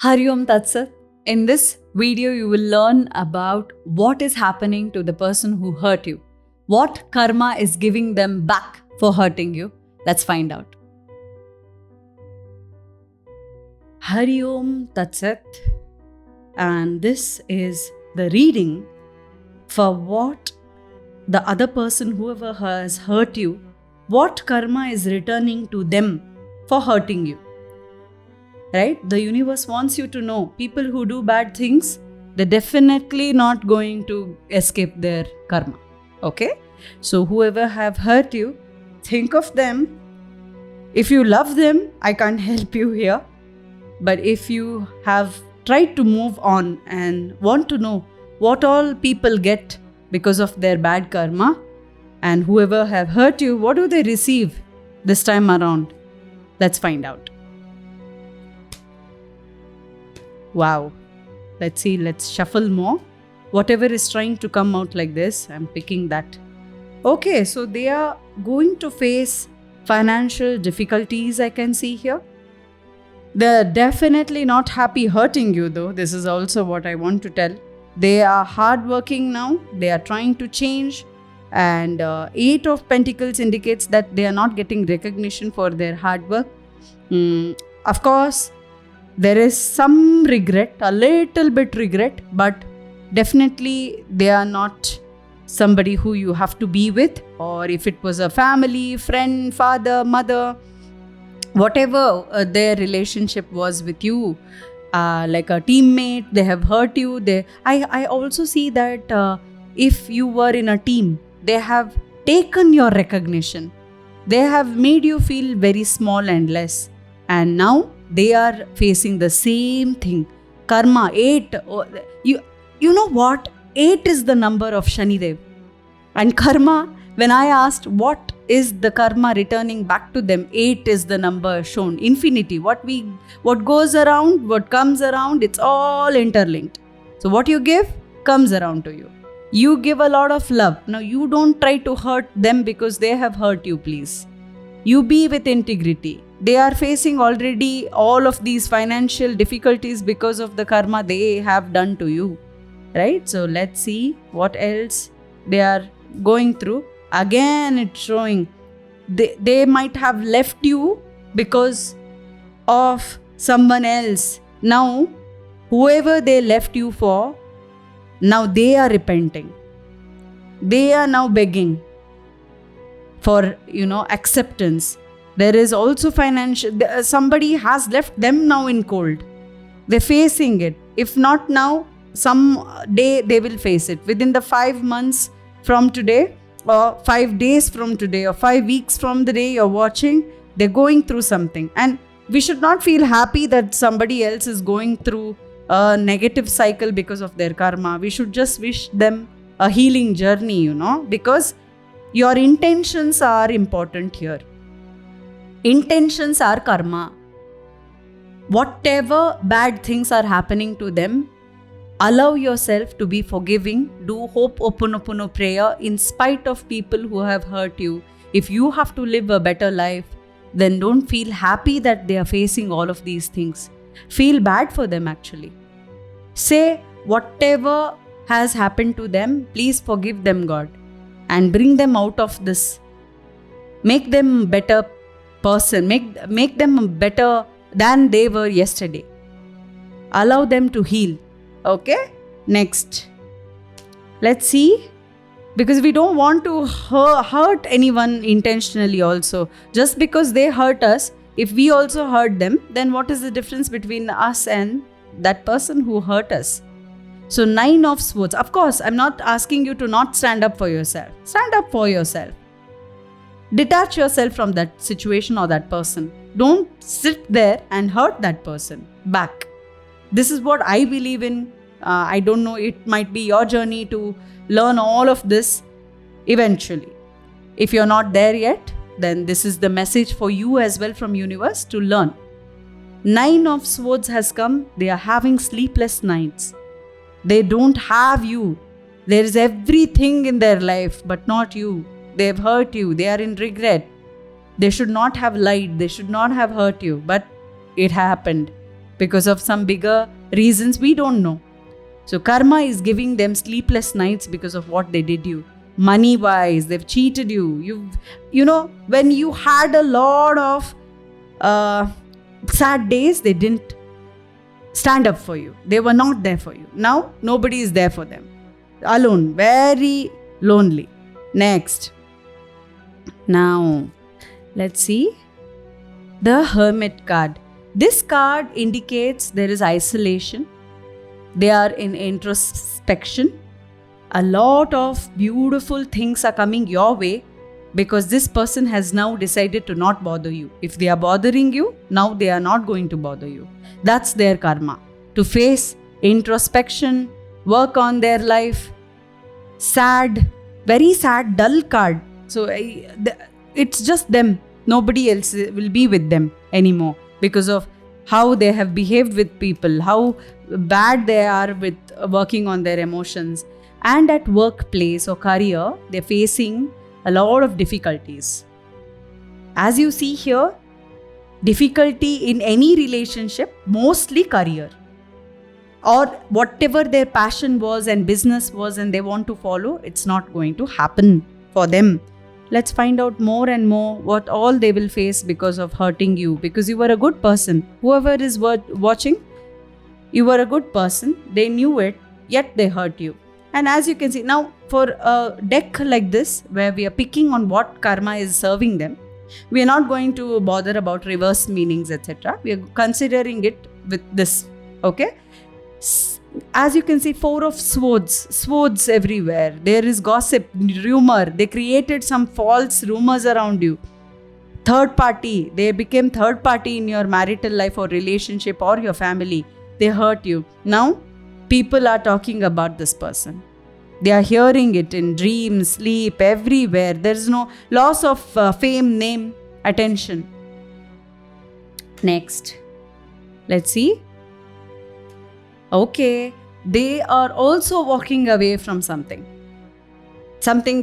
Hari Om Tat Sat. In this video, you will learn about what is happening to the person who hurt you. What karma is giving them back for hurting you. Let's find out. Hari Om Tat Sat. And this is the reading for what the other person, whoever has hurt you, what karma is returning to them for hurting you. Right? The universe wants you to know people who do bad things, they're definitely not going to escape their karma. Okay? So whoever have hurt you, think of them. If you love them, I can't help you here. But if you have tried to move on and want to know what all people get because of their bad karma, and whoever have hurt you, what do they receive this time around? Let's find out. Wow. Let's see, let's shuffle more. Whatever is trying to come out like this, I'm picking that. Okay, so they are going to face financial difficulties, I can see here. They're definitely not happy hurting you though. This is also what I want to tell. They are hardworking now. They are trying to change. And 8 of Pentacles indicates that they are not getting recognition for their hard work. Of course, there is some regret, a little bit regret, but definitely they are not somebody who you have to be with. Or if it was a family, friend, father, mother, whatever their relationship was with you, like a teammate, they have hurt you. I also see that if you were in a team, they have taken your recognition. They have made you feel very small and less. And now they are facing the same thing. Karma, 8. You know what? 8 is the number of Shanidev. And karma, when I asked what is the karma returning back to them, 8 is the number shown. Infinity. What goes around, what comes around, it's all interlinked. So what you give comes around to you. You give a lot of love. Now you don't try to hurt them because they have hurt you, please. You be with integrity. They are facing already all of these financial difficulties because of the karma they have done to you. Right? So let's see what else they are going through. Again, it's showing they might have left you because of someone else. Now, whoever they left you for, now they are repenting. They are now begging for, acceptance. There is also financial, somebody has left them now in cold. They're facing it. If not now, some day they will face it. Within the 5 months from today, or 5 days from today, or 5 weeks from the day you're watching, they're going through something. And we should not feel happy that somebody else is going through a negative cycle because of their karma. We should just wish them a healing journey, because your intentions are important here. Intentions are karma. Whatever bad things are happening to them, allow yourself to be forgiving. Do Ho'oponopono prayer in spite of people who have hurt you. If you have to live a better life, then don't feel happy that they are facing all of these things. Feel bad for them actually. Say whatever has happened to them, please forgive them, God, and bring them out of this. Make them a better person. Make them better than they were yesterday. Allow them to heal. Okay, next. Let's see. Because we don't want to hurt anyone intentionally also. Just because they hurt us, if we also hurt them, then what is the difference between us and that person who hurt us? So 9 of Swords. Of course, I'm not asking you to not stand up for yourself. Stand up for yourself. Detach yourself from that situation or that person. Don't sit there and hurt that person back. This is what I believe in. I don't know, it might be your journey to learn all of this eventually. If you're not there yet, then this is the message for you as well from universe to learn. 9 of Swords has come. They are having sleepless nights. They don't have you. There is everything in their life, but not you. They have hurt you. They are in regret. They should not have lied. They should not have hurt you, but it happened. because of some bigger reasons we don't know. So karma is giving them sleepless nights because of what they did you. Money wise, they've cheated you. When you had a lot of sad days, they didn't stand up for you. They were not there for you. Now nobody is there for them. Alone, very lonely. Next. Now, let's see. The Hermit card. This card indicates there is isolation. They are in introspection. A lot of beautiful things are coming your way because this person has now decided to not bother you. If they are bothering you, now they are not going to bother you. That's their karma. To face introspection, work on their life. Sad, very sad, dull card. So it's just them. Nobody else will be with them anymore because of how they have behaved with people, how bad they are with working on their emotions. And at workplace or career, they're facing a lot of difficulties. As you see here, difficulty in any relationship, mostly career. Or whatever their passion was and business was and they want to follow, it's not going to happen for them. Let's find out more and more what all they will face because of hurting you. Because you were a good person. Whoever is watching, you were a good person. They knew it, yet they hurt you. And as you can see, now for a deck like this, where we are picking on what karma is serving them, we are not going to bother about reverse meanings, etc. We are considering it with this, okay? As you can see, 4 of swords everywhere. There is gossip, rumor. They created some false rumors around you. Third party, they became third party in your marital life or relationship or your family. They hurt you. Now, people are talking about this person. They are hearing it in dreams, sleep, everywhere. There is no loss of fame, name, attention. Next, let's see. Okay, they are also walking away from something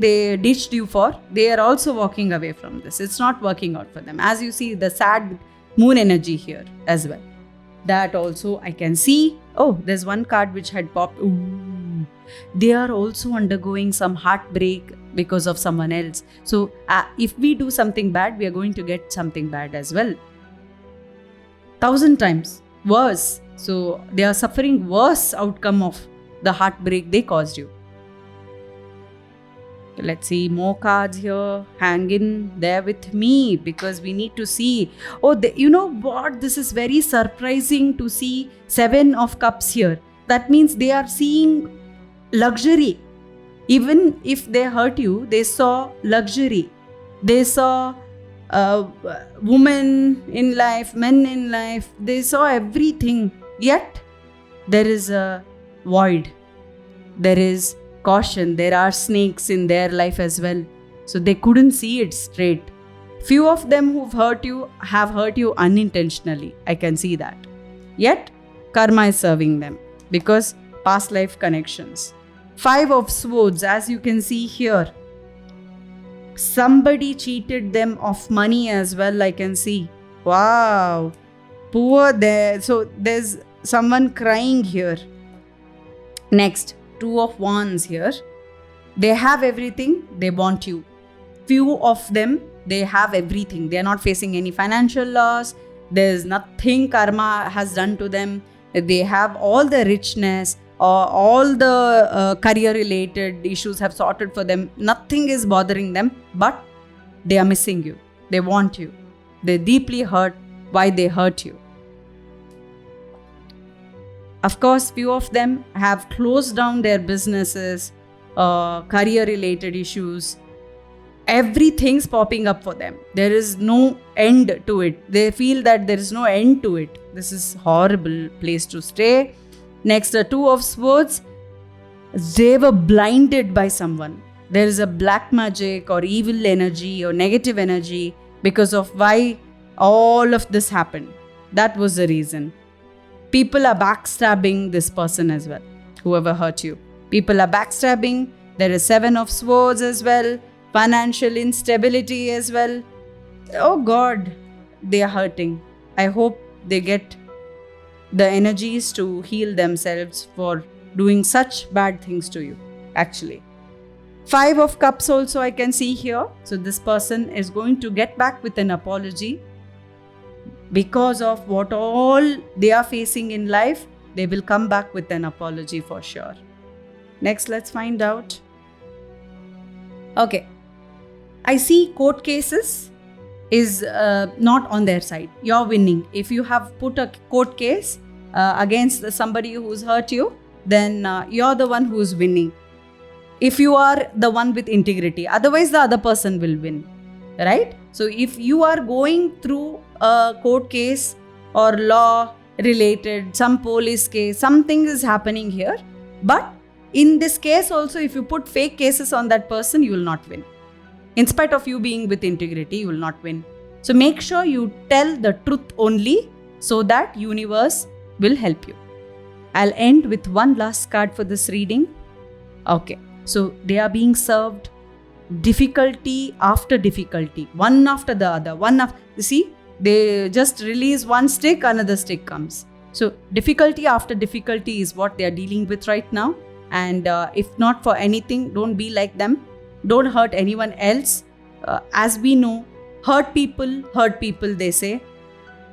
they ditched you for. They are also walking away from this. It's not working out for them. As you see, the sad moon energy here as well. That also I can see. Oh, there's one card which had popped. Ooh. They are also undergoing some heartbreak because of someone else. So if we do something bad, we are going to get something bad as well. 1,000 times worse. So they are suffering worse outcome of the heartbreak they caused you. Let's see more cards here. Hang in there with me because we need to see. Oh, you know what? This is very surprising to see 7 of Cups here. That means they are seeing luxury. Even if they hurt you, they saw luxury. They saw women in life, men in life. They saw everything. Yet, there is a void. There is caution. There are snakes in their life as well. So they couldn't see it straight. Few of them who've hurt you have hurt you unintentionally. I can see that. Yet, karma is serving them because past life connections. 5 of Swords, as you can see here. Somebody cheated them of money as well, I can see. Wow. Poor there. So there's someone crying here. Next, 2 of Wands here. They have everything, they want you. Few of them, they have everything. They are not facing any financial loss. There's nothing karma has done to them. They have all the richness, all the career-related issues have sorted for them. Nothing is bothering them, but they are missing you. They want you. They're deeply hurt why they hurt you. Of course, few of them have closed down their businesses, career-related issues. Everything's popping up for them. There is no end to it. They feel that there is no end to it. This is horrible place to stay. Next, the 2 of Swords. They were blinded by someone. There is a black magic or evil energy or negative energy because of why all of this happened. That was the reason. People are backstabbing this person as well, whoever hurt you. People are backstabbing. There is 7 of Swords as well. Financial instability as well. Oh God, they are hurting. I hope they get the energies to heal themselves for doing such bad things to you, actually. 5 of Cups also I can see here. So this person is going to get back with an apology. Because of what all they are facing in life, they will come back with an apology for sure. Next, let's find out. Okay. I see court cases is not on their side. You're winning. If you have put a court case against somebody who's hurt you, then you're the one who's winning. If you are the one with integrity, otherwise the other person will win, right? So if you are going through a court case or law related, some police case, something is happening here. But in this case also, if you put fake cases on that person, you will not win. In spite of you being with integrity, you will not win. So make sure you tell the truth only, so that universe will help you. I'll end with one last card for this reading. Okay. So they are being served difficulty after difficulty, one after the other. You see, they just release one stick, another stick comes. So difficulty after difficulty is what they are dealing with right now. And if not for anything, don't be like them. Don't hurt anyone else. As we know, hurt people, they say.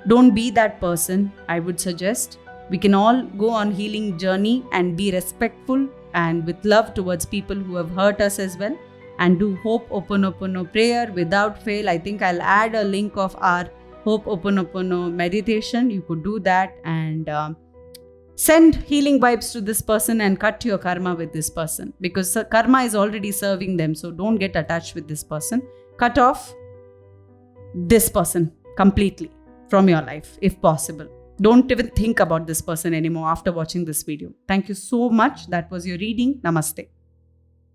Don't be that person, I would suggest. We can all go on healing journey and be respectful and with love towards people who have hurt us as well, and do Ho'oponopono prayer without fail. I think I'll add a link of our Ho'oponopono meditation. You could do that and send healing vibes to this person and cut your karma with this person, because karma is already serving them. So don't get attached with this person. Cut off this person completely from your life if possible. Don't even think about this person anymore after watching this video. Thank you so much. That was your reading. Namaste.